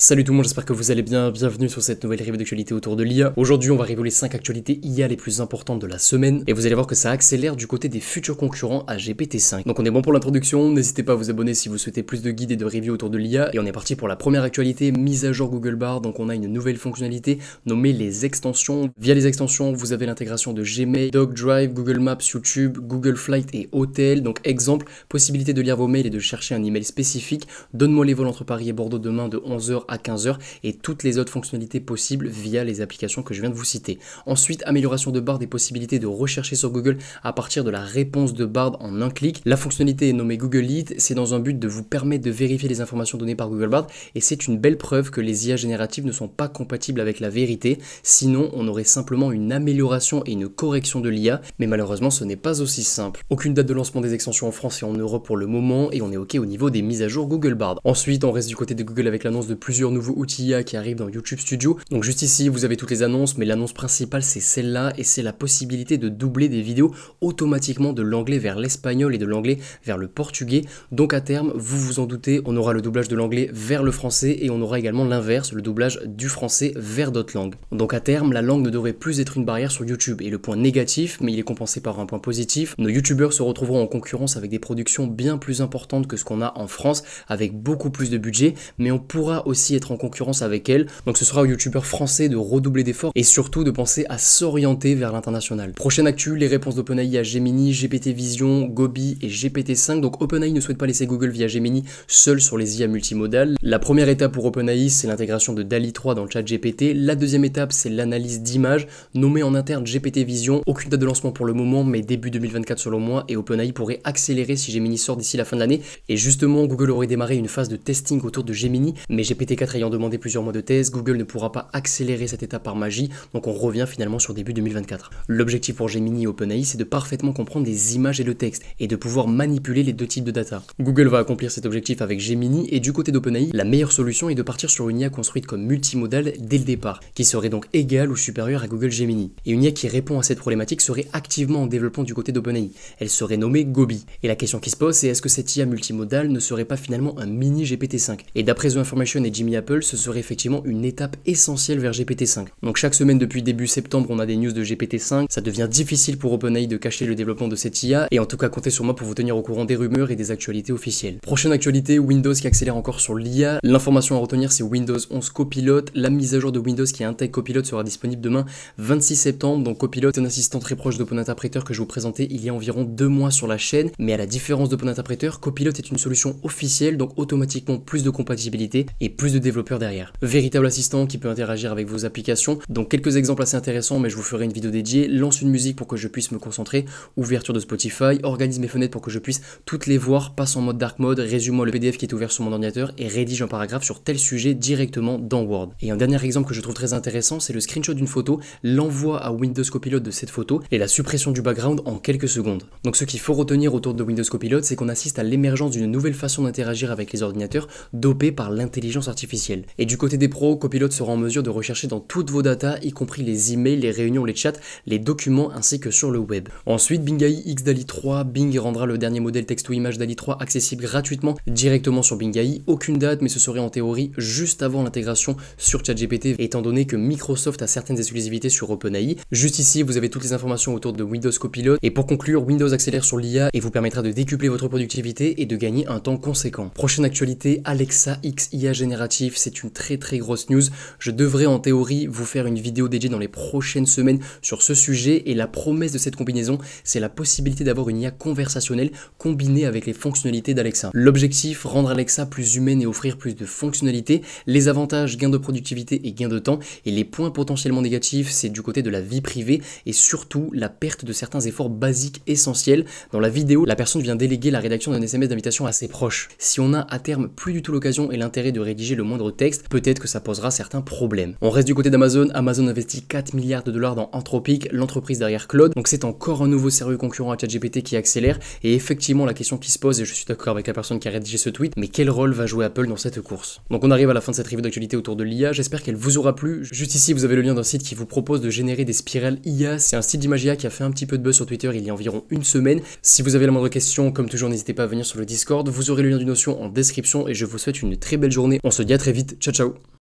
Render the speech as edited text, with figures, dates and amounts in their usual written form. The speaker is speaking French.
Salut tout le monde, j'espère que vous allez bien, bienvenue sur cette nouvelle review d'actualité autour de l'IA. Aujourd'hui on va révéler les 5 actualités IA les plus importantes de la semaine, et vous allez voir que ça accélère du côté des futurs concurrents à GPT-5. Donc on est bon pour l'introduction, n'hésitez pas à vous abonner si vous souhaitez plus de guides et de reviews autour de l'IA, et on est parti pour la première actualité, mise à jour Google Bard. Donc on a une nouvelle fonctionnalité nommée les extensions. Via les extensions, vous avez l'intégration de Gmail, Doc Drive, Google Maps, YouTube, Google Flight et Hotel. Donc exemple, possibilité de lire vos mails et de chercher un email spécifique, donne-moi les vols entre Paris et Bordeaux demain de 11h à 15h et toutes les autres fonctionnalités possibles via les applications que je viens de vous citer. Ensuite, amélioration de Bard et possibilité de rechercher sur Google à partir de la réponse de Bard en un clic. La fonctionnalité est nommée Google Lead, c'est dans un but de vous permettre de vérifier les informations données par Google Bard et c'est une belle preuve que les IA génératives ne sont pas compatibles avec la vérité, sinon on aurait simplement une amélioration et une correction de l'IA, mais malheureusement ce n'est pas aussi simple. Aucune date de lancement des extensions en France et en Europe pour le moment et on est ok au niveau des mises à jour Google Bard. Ensuite, on reste du côté de Google avec l'annonce de plusieurs nouveaux outils IA qui arrivent dans YouTube Studio. Donc juste ici, vous avez toutes les annonces, mais l'annonce principale c'est celle-là et c'est la possibilité de doubler des vidéos automatiquement de l'anglais vers l'espagnol et de l'anglais vers le portugais. Donc à terme, vous vous en doutez, on aura le doublage de l'anglais vers le français et on aura également l'inverse, le doublage du français vers d'autres langues. Donc à terme, la langue ne devrait plus être une barrière sur YouTube. Et le point négatif, mais il est compensé par un point positif, nos youtubeurs se retrouveront en concurrence avec des productions bien plus importantes que ce qu'on a en France, avec beaucoup plus de budget, mais on pourra aussi être en concurrence avec elles. Donc ce sera aux youtubeurs français de redoubler d'efforts et surtout de penser à s'orienter vers l'international. Prochaine actu, les réponses d'OpenAI à Gemini, GPT Vision, Gobi et GPT-5. Donc OpenAI ne souhaite pas laisser Google via Gemini seul sur les IA multimodales. La première étape pour OpenAI, c'est l'intégration de DALL-E 3 dans le chat GPT. La deuxième étape, c'est l'analyse d'images, nommée en interne GPT Vision. Aucune date de lancement pour le moment, mais début 2024 selon moi, et OpenAI pourrait accélérer si Gemini sort d'ici la fin de l'année. Et justement, Google aurait démarré une phase de testing autour de Gemini, mais GPT-4 ayant demandé plusieurs mois de test, Google ne pourra pas accélérer cette étape par magie, donc on revient finalement sur début 2024. L'objectif pour Gemini et OpenAI, c'est de parfaitement comprendre les images et le texte, et de pouvoir manipuler les deux types de data. Google va accomplir cet objectif avec Gemini, et du côté d'OpenAI, la meilleure solution est de partir sur une IA construite comme multimodale dès le départ, qui serait donc égale ou supérieure à Google Gemini. Et une IA qui répond à cette problématique serait activement en développement du côté d'OpenAI. Elle serait nommée Gobi. Et la question qui se pose, c'est est-ce que cette IA multimodale ne serait pas finalement un mini GPT-5? Et d'après The Information et Jimmy Apple, ce serait effectivement une étape essentielle vers GPT-5. Donc chaque semaine depuis début septembre, on a des news de GPT-5. Ça devient difficile pour OpenAI de cacher le développement de cette IA, et en tout cas comptez sur moi pour vous tenir au courant des rumeurs et des actualités officielles. Prochaine actualité, Windows qui accélère encore sur l'IA. L'information à retenir, c'est Windows 11 Copilot. La mise à jour de Windows qui intègre Copilot sera disponible demain 26 septembre. Donc Copilot est un assistant très proche d'OpenInterpreter que je vous présentais il y a environ 2 mois sur la chaîne, mais à la différence d'OpenInterpreter, Copilot est une solution officielle, donc automatiquement plus de compatibilité et plus de développeurs derrière. Véritable assistant qui peut interagir avec vos applications. Donc quelques exemples assez intéressants, mais je vous ferai une vidéo dédiée. Lance une musique pour que je puisse me concentrer, ouverture de Spotify, organise mes fenêtres pour que je puisse toutes les voir, passe en mode dark mode, résume-moi le PDF qui est ouvert sur mon ordinateur et rédige un paragraphe sur tel sujet directement dans Word. Et un dernier exemple que je trouve très intéressant, c'est le screenshot d'une photo, l'envoi à Windows Copilot de cette photo et la suppression du background en quelques secondes. Donc ce qu'il faut retenir autour de Windows Copilot, c'est qu'on assiste à l'émergence d'une nouvelle façon d'interagir avec les ordinateurs dopée par l'intelligence artificielle. Et du côté des pros, Copilot sera en mesure de rechercher dans toutes vos datas, y compris les emails, les réunions, les chats, les documents ainsi que sur le web. Ensuite, Bing AI X DALL-E 3, Bing rendra le dernier modèle texte-to-image DALL-E 3 accessible gratuitement directement sur Bing AI. Aucune date, mais ce serait en théorie juste avant l'intégration sur ChatGPT, étant donné que Microsoft a certaines exclusivités sur OpenAI. Juste ici, vous avez toutes les informations autour de Windows Copilot. Et pour conclure, Windows accélère sur l'IA et vous permettra de décupler votre productivité et de gagner un temps conséquent. Prochaine actualité, Alexa X IA génératif, c'est une très grosse news. Je devrais en théorie vous faire une vidéo dédiée dans les prochaines semaines sur ce sujet, et la promesse de cette combinaison, c'est la possibilité d'avoir une IA conversationnelle combinée avec les fonctionnalités d'Alexa. L'objectif, rendre Alexa plus humaine et offrir plus de fonctionnalités. Les avantages, gain de productivité et gain de temps, et les points potentiellement négatifs, c'est du côté de la vie privée et surtout la perte de certains efforts basiques essentiels. Dans la vidéo, la personne vient déléguer la rédaction d'un SMS d'invitation à ses proches. Si on a à terme plus du tout l'occasion et l'intérêt de rédiger le moindre texte, peut-être que ça posera certains problèmes. On reste du côté d'Amazon. Amazon investit 4 milliards de dollars dans Anthropic, l'entreprise derrière Claude. Donc c'est encore un nouveau sérieux concurrent à ChatGPT qui accélère. Et effectivement, la question qui se pose, et je suis d'accord avec la personne qui a rédigé ce tweet, mais quel rôle va jouer Apple dans cette course? Donc on arrive à la fin de cette review d'actualité autour de l'IA. J'espère qu'elle vous aura plu. Juste ici, vous avez le lien d'un site qui vous propose de générer des spirales IA. C'est un style d'image IA qui a fait un petit peu de buzz sur Twitter il y a environ une semaine. Si vous avez la moindre question, comme toujours, n'hésitez pas à venir sur le Discord. Vous aurez le lien du Notion en description et je vous souhaite une très belle journée. On se dit dis à très vite, ciao ciao.